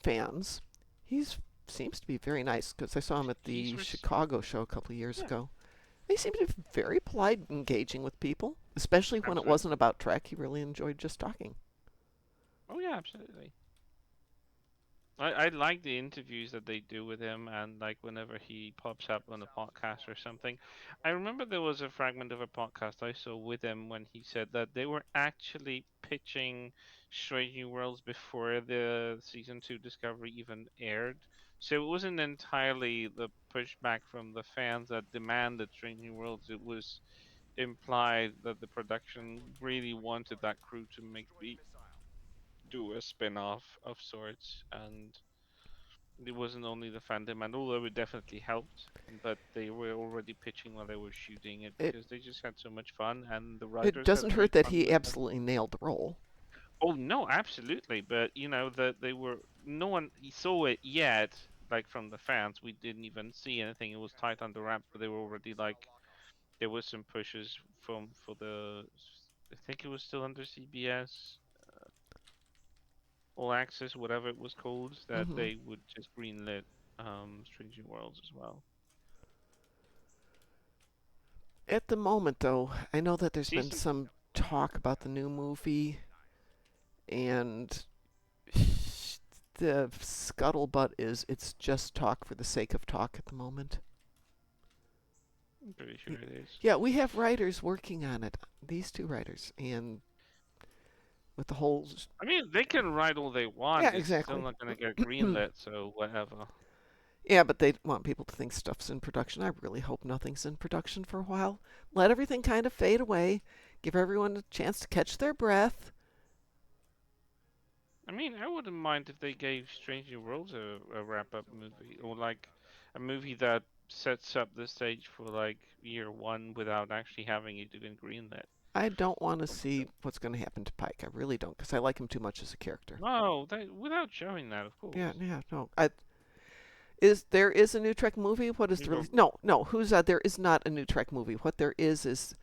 S1: fans, he's seems to be very nice because I saw him at
S2: he's
S1: the Chicago show a couple of years
S2: yeah,
S1: ago. He seemed to be very polite, engaging with people, especially when it
S2: absolutely.
S1: wasn't about Trek. He really enjoyed just talking.
S2: Oh yeah, absolutely. I like the interviews that they do with him, and like whenever he pops up on a podcast or something. I remember there was a fragment of a podcast I saw with him when he said that they were actually pitching Strange New Worlds before the season two Discovery even aired. So it wasn't entirely the pushback from the fans that demanded Strange New Worlds. It was implied that the production really wanted that crew to do a spin-off of sorts, and it wasn't only the fan demand, although it definitely helped, but they were already pitching while they were shooting it
S1: It
S2: because they just had so much fun, and the
S1: it
S2: writers had
S1: doesn't hurt
S2: great
S1: that
S2: fun
S1: he
S2: with it.
S1: absolutely nailed the role.
S2: Oh no, absolutely, but that they were no one saw it yet, like from the fans. We didn't even see anything. It was tight under wraps, but they were already like there was some pushes for the I think it was still under CBS All Access, whatever it was called, that
S1: Hmm.
S2: they would just greenlit Strange New Worlds as well.
S1: At the moment, though, I know that there's been
S2: Season
S1: some talk about the new movie, and the scuttlebutt is it's just talk for the sake of talk at the moment.
S2: I'm pretty sure it is.
S1: Yeah, we have writers working on it. These two writers, and with the whole.
S2: I mean, they can write all they
S1: Yeah,
S2: want. It's still
S1: exactly.
S2: not gonna get greenlit, so whatever.
S1: Yeah, but they want people to think stuff's in production. I really hope nothing's in production for a while. Let everything kind of fade away. Give everyone a chance to catch their breath.
S2: I mean, I wouldn't mind if they gave Strange New Worlds a wrap-up movie, or like a movie that sets up the stage for like year one without actually having it even greenlit.
S1: I don't want to see what's going to happen to Pike. I really don't, because I like him too much as a character.
S2: No, without showing that, of
S1: Yeah,
S2: course.
S1: yeah, no. There is a new Trek movie? What is
S2: You
S1: the
S2: know,
S1: release? No, no. There is not a new Trek movie. What there is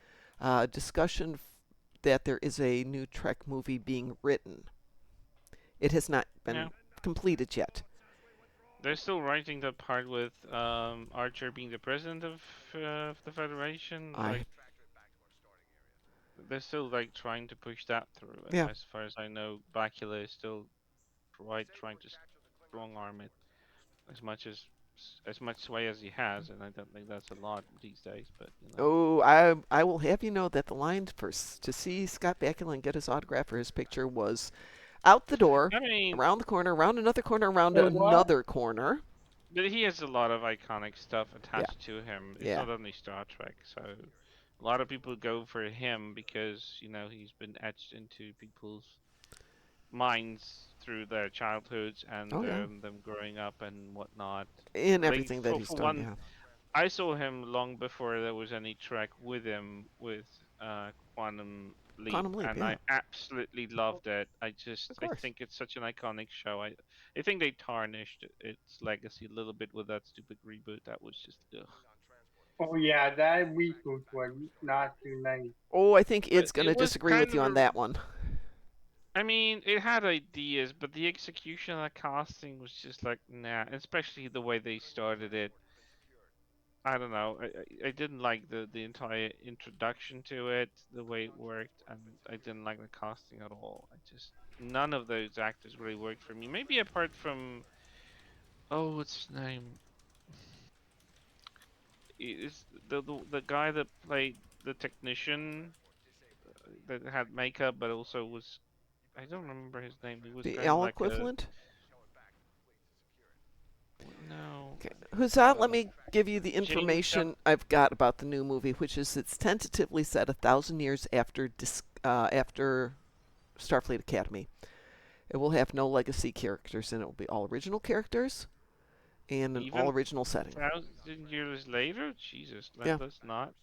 S1: discussion that there is a new Trek movie being written. It has not
S2: yeah,
S1: been completed yet.
S2: they're still writing the part with Archer being the president of the Federation.
S1: I
S2: Like they're still like trying to push that through, and
S1: Yeah.
S2: as far as I know, Bakula is still trying to strong arm it as much sway as he has, and I don't think that's a lot these days. But
S1: Oh, I will have you know that the line to see Scott Bakula and get his autograph or his picture was out the door,
S2: I mean,
S1: around the corner, around another corner, around
S5: Hey, what?
S1: another corner.
S2: but he has a lot of iconic stuff
S1: Yeah,
S2: attached to him. It's
S1: yeah.
S2: not only Star Trek, so a lot of people go for him because he's been etched into people's minds through their childhoods and
S1: Oh yeah.
S2: them growing up and whatnot.
S1: In
S2: They
S1: everything that he's
S2: for
S1: done,
S2: one,
S1: yeah.
S2: I saw him long before there was any Trek with him with Quantum Leap,
S1: Quantum Leap,
S2: and I
S1: yeah.
S2: absolutely loved it.
S1: Of
S2: I
S1: course.
S2: think it's such an iconic show. I think they tarnished its legacy a little bit with that stupid reboot. That was just ugh.
S5: Oh yeah, that reboot was not too nice.
S1: Oh, I think
S2: But
S1: Id's going
S2: it
S1: to
S2: was
S1: disagree with
S2: kind
S1: you
S2: of
S1: on
S2: a.
S1: that one.
S2: I mean, it had ideas, but the execution of the casting was just like nah. Especially the way they started it. I don't know. I didn't like the entire introduction to it, the way it worked, and I didn't like the casting at all. I just none of those actors really worked for me. Maybe apart from what's his name? Is the guy that played the technician that had makeup, but also was I don't remember his name. He was
S1: The
S2: kind of
S1: L
S2: like a
S1: equivalent?
S2: no,
S1: Okay.
S2: I
S1: Huzzah,
S2: don't
S1: let
S2: know.
S1: me give you the
S2: James
S1: information I've got about the new movie, which is it's tentatively set 1,000 years after Starfleet Academy. It will have no legacy characters, and it will be all original characters and an all
S2: even
S1: original setting.
S2: 1,000 years later. Jesus,
S1: Yeah.
S2: let's not.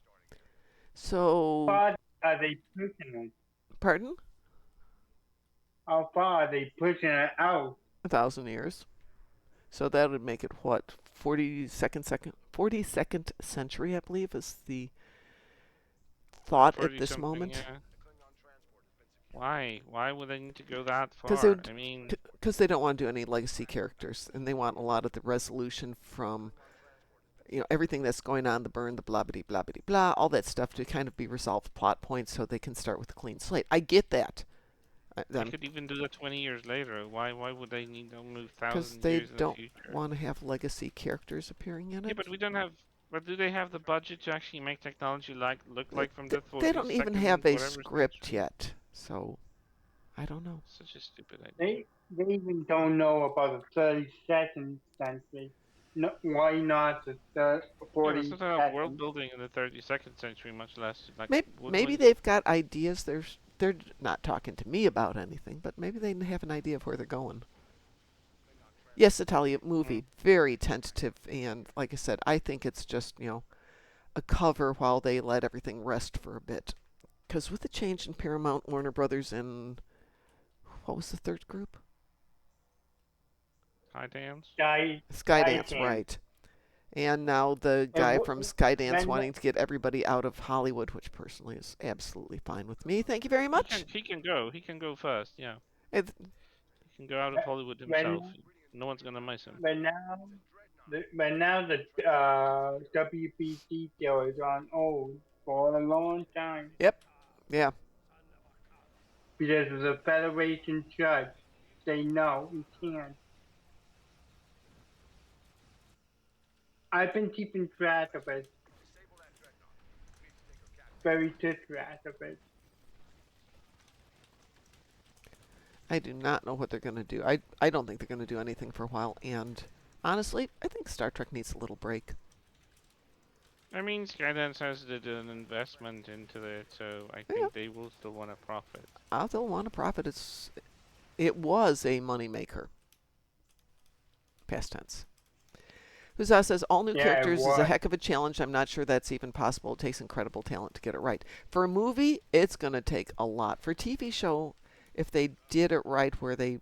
S1: So,
S5: How far are they pushing it?
S1: pardon?
S5: How far are they pushing it out?
S1: 1,000 years. So that would make it what 42nd century, I believe, is the thought at
S2: 40
S1: this
S2: something,
S1: moment.
S2: yeah. Why? Why would they need to go that
S1: Because they
S2: far?
S1: would,
S2: I mean,
S1: because they don't want to do any legacy characters, and they want a lot of the resolution from everything that's going on, the burn, the blah blah blah blah blah, all that stuff to kind of be resolved plot points, so they can start with a clean slate. I get that.
S2: they
S1: I'm
S2: could even do that 20 years later. Why would they need to move
S1: Because
S2: 1,000
S1: they
S2: years in the
S1: don't
S2: future?
S1: want to have legacy characters appearing in
S2: Yeah,
S1: it.
S2: but we don't have. But do they have the budget to actually make technology look
S1: Th-
S2: like from
S1: th-
S2: the
S1: They don't even have
S2: 42nd
S1: a
S2: whatever
S1: script
S2: century?
S1: yet, so I don't know.
S2: Such a stupid idea.
S5: They even don't know about the 32nd century. No, why not the
S2: Yeah, let's not have world
S5: 42nd?
S2: building in the 32nd century, much less like
S1: Maybe
S2: what
S1: maybe
S2: was.
S1: they've got ideas. they're not talking to me about anything, but maybe they have an idea of where they're going. Yes, Italia
S2: Mm.
S1: movie, very tentative, and like I said, I think it's just a cover while they let everything rest for a bit. Because with the change in Paramount, Warner Brothers, and what was the third group?
S2: High dance.
S5: I
S1: Skydance,
S5: can.
S1: right? And now the
S5: And
S1: guy from Skydance
S5: when
S1: wanting to get everybody out of Hollywood, which personally is absolutely fine with me. Thank you very
S2: He can
S1: much.
S2: he can go. He can go first. Yeah,
S1: It,
S2: he can go out of Hollywood himself.
S5: when
S2: No one's gonna miss him.
S5: when now the WBC deal is on hold for a long time
S1: yep, yeah.
S5: because of the Federation judge say no, we can't. I've been keeping track of it, very good track of it.
S1: I do not know what they're going to do. I don't think they're going to do anything for a while. And honestly, I think Star Trek needs a little break.
S2: I mean, Skydance has did an investment into it, so I
S1: Yeah,
S2: think they will still want to profit.
S1: I'll still want to profit. It was a moneymaker. Past tense. Huzzah says all new
S5: Yeah, it
S1: characters is a
S5: was.
S1: heck of a challenge. I'm not sure that's even possible. It takes incredible talent to get it right. For a movie, it's going to take a lot. For a TV show, if they did it right, where they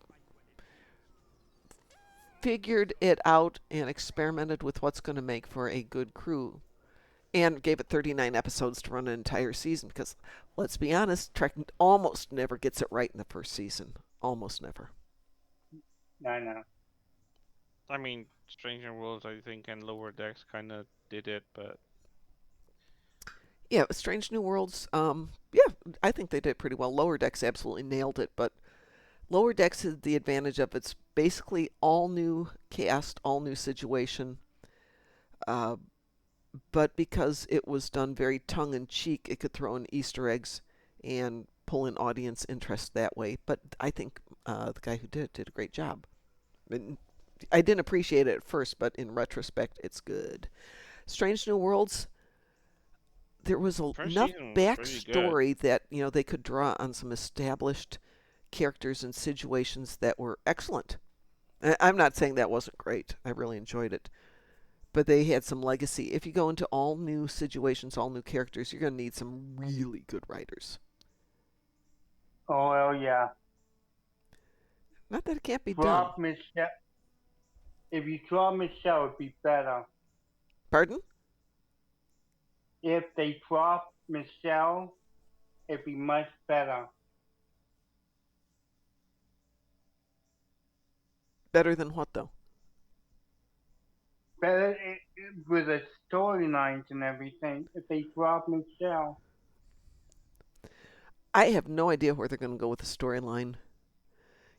S1: figured it out and experimented with what's going to make for a good crew, and gave it 39 episodes to run an entire season, because let's be honest, Trek almost never gets it right in the first season. Almost never.
S5: No.
S2: I mean, Stranger Worlds, I think, and Lower Decks kind of did it, but
S1: Yeah, Strange New Worlds, yeah, I think they did pretty well. Lower Decks absolutely nailed it, but Lower Decks had the advantage of it's basically all new cast, all new situation. Uh, but because it was done very tongue in cheek, it could throw in Easter eggs and pull in audience interest that way. But I think the guy who did a great job. And I didn't appreciate it at first, but in retrospect, it's good. Strange New Worlds, there was
S2: first
S1: enough
S2: season was pretty good.
S1: backstory that they could draw on some established characters and situations that were excellent. I'm not saying that wasn't great. I really enjoyed it. But they had some legacy. If you go into all new situations, all new characters, you're going to need some really good writers.
S5: Oh well, yeah.
S1: Not that it can't be done.
S5: Drop Michelle. If you drop Michelle, it'd be better.
S1: Pardon?
S5: If they drop Michelle, it'd be much better.
S1: Better than what, though?
S5: Better with the storylines and everything. If they drop Michelle,
S1: I have no idea where they're going to go with the storyline.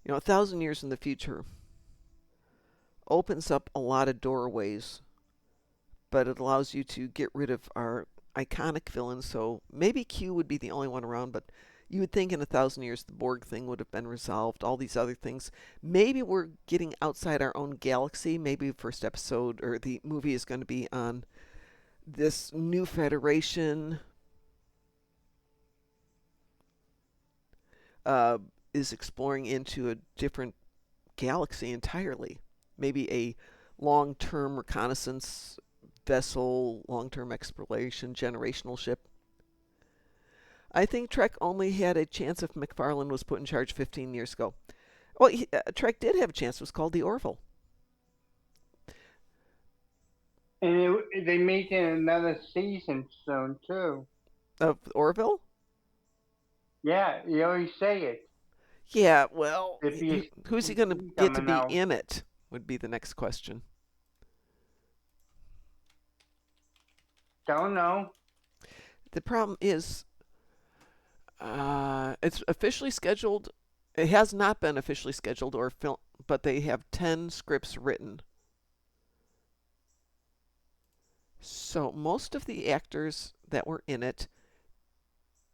S1: 1,000 years in the future opens up a lot of doorways, but it allows you to get rid of our iconic villains. So maybe Q would be the only one around, but you would think in 1,000 years the Borg thing would have been resolved, all these other things. Maybe we're getting outside our own galaxy. Maybe the first episode or the movie is going to be on this new Federation is exploring into a different galaxy entirely. Maybe a long-term reconnaissance vessel, long-term exploration, generational ship. I think Trek only had a chance if McFarlane was put in charge 15 years ago. Well, Trek did have a chance. It was called the Orville.
S5: and they making another season soon too.
S1: Of Orville?
S5: Yeah, you always say it.
S1: Yeah, well,
S5: There'd be a
S1: who's he going to
S5: season
S1: get to
S5: coming
S1: be
S5: out.
S1: in it? Would be the next question.
S5: Don't know.
S1: The problem is, it's officially scheduled. It has not been officially scheduled or film, but they have 10 scripts written. So most of the actors that were in it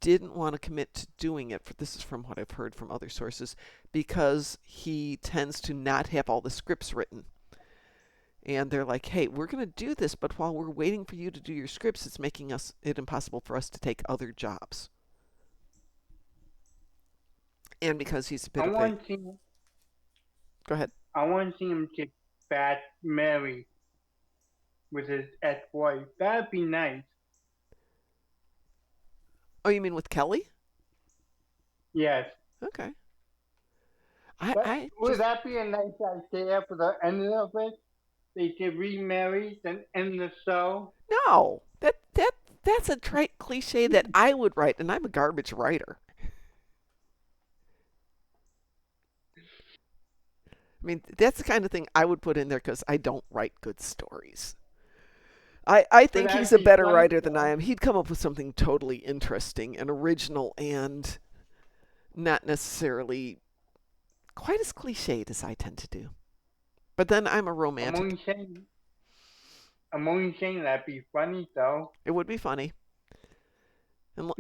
S1: didn't want to commit to doing it. This is from what I've heard from other sources, because he tends to not have all the scripts written. And they're like, hey, we're going to do this, but while we're waiting for you to do your scripts, it's making it impossible for us to take other jobs. And because he's a bit
S5: I
S1: of a...
S5: want to see.
S1: Go ahead.
S5: I want to see him get back married with his ex-wife. That'd be nice.
S1: Oh, you mean with Kelly?
S5: Yes.
S1: Okay.
S5: But
S1: I
S5: would
S1: just...
S5: that be a nice idea for the end of it? They get remarried and end the show.
S1: No. That's a trite cliche that I would write, and I'm a garbage writer. I mean, that's the kind of thing I would put in there because I don't write good stories. I
S5: But
S1: think he's
S5: that'd
S1: a
S5: be
S1: better
S5: funny
S1: writer than I
S5: though.
S1: am. He'd come up with something totally interesting and original and not necessarily quite as cliched as I tend to do. But then I'm a
S5: I'm
S1: romantic.
S5: only saying. I'm only saying that'd be funny though.
S1: It would be funny,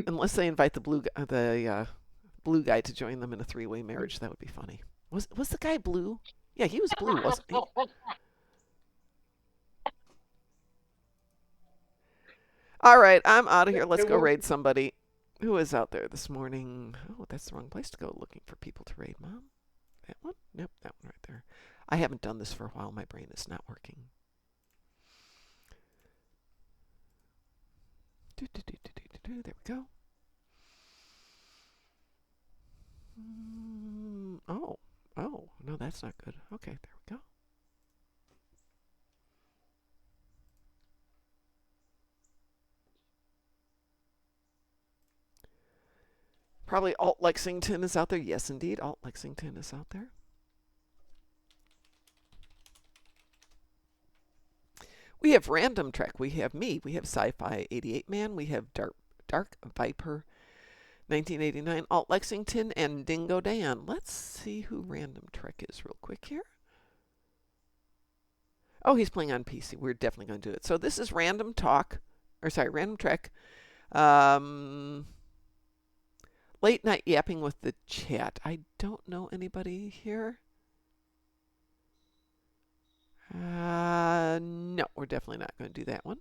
S1: unless they invite the blue guy to join them in a three-way marriage. That would be funny. Was the guy blue? Yeah, he was blue, wasn't he? All right, I'm out of here. Let's
S5: It
S1: go
S5: would.
S1: raid somebody. Who is out there this morning? Oh, that's the wrong place to go looking for people to raid, Mom. That one? Nope, that one right there. I haven't done this for a while. My brain is not working. There we go. Oh, no, that's not good. Okay, there we go. Probably Alt Lexington is out there. Yes, indeed, Alt Lexington is out there. We have Random Trek. We have me. We have Sci-Fi 88 Man. We have Dark Viper 1989, Alt Lexington, and Dingo Dan. Let's see who Random Trek is real quick here. Oh, he's playing on PC. We're definitely going to do it. So this is Random Trek. Late night yapping with the chat. I don't know anybody here. No, we're definitely not going to do that one.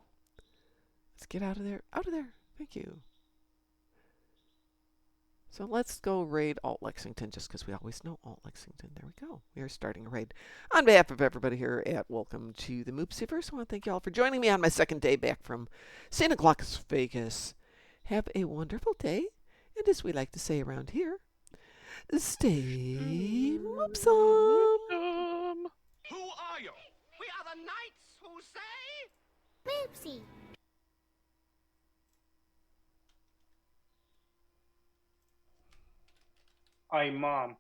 S1: Let's get out of there. Out of there. Thank you. So let's go raid Alt Lexington just because we always know Alt Lexington. There we go. We are starting a raid. On behalf of everybody here at Welcome to the Moopsyverse, I want to thank you all for joining me on my second day back from Santa Claus Vegas. Have a wonderful day. And as we like to say around here, stay moopsome.
S7: Who are you? We are the knights who say...
S8: Moopsy.
S5: Hey, Mom.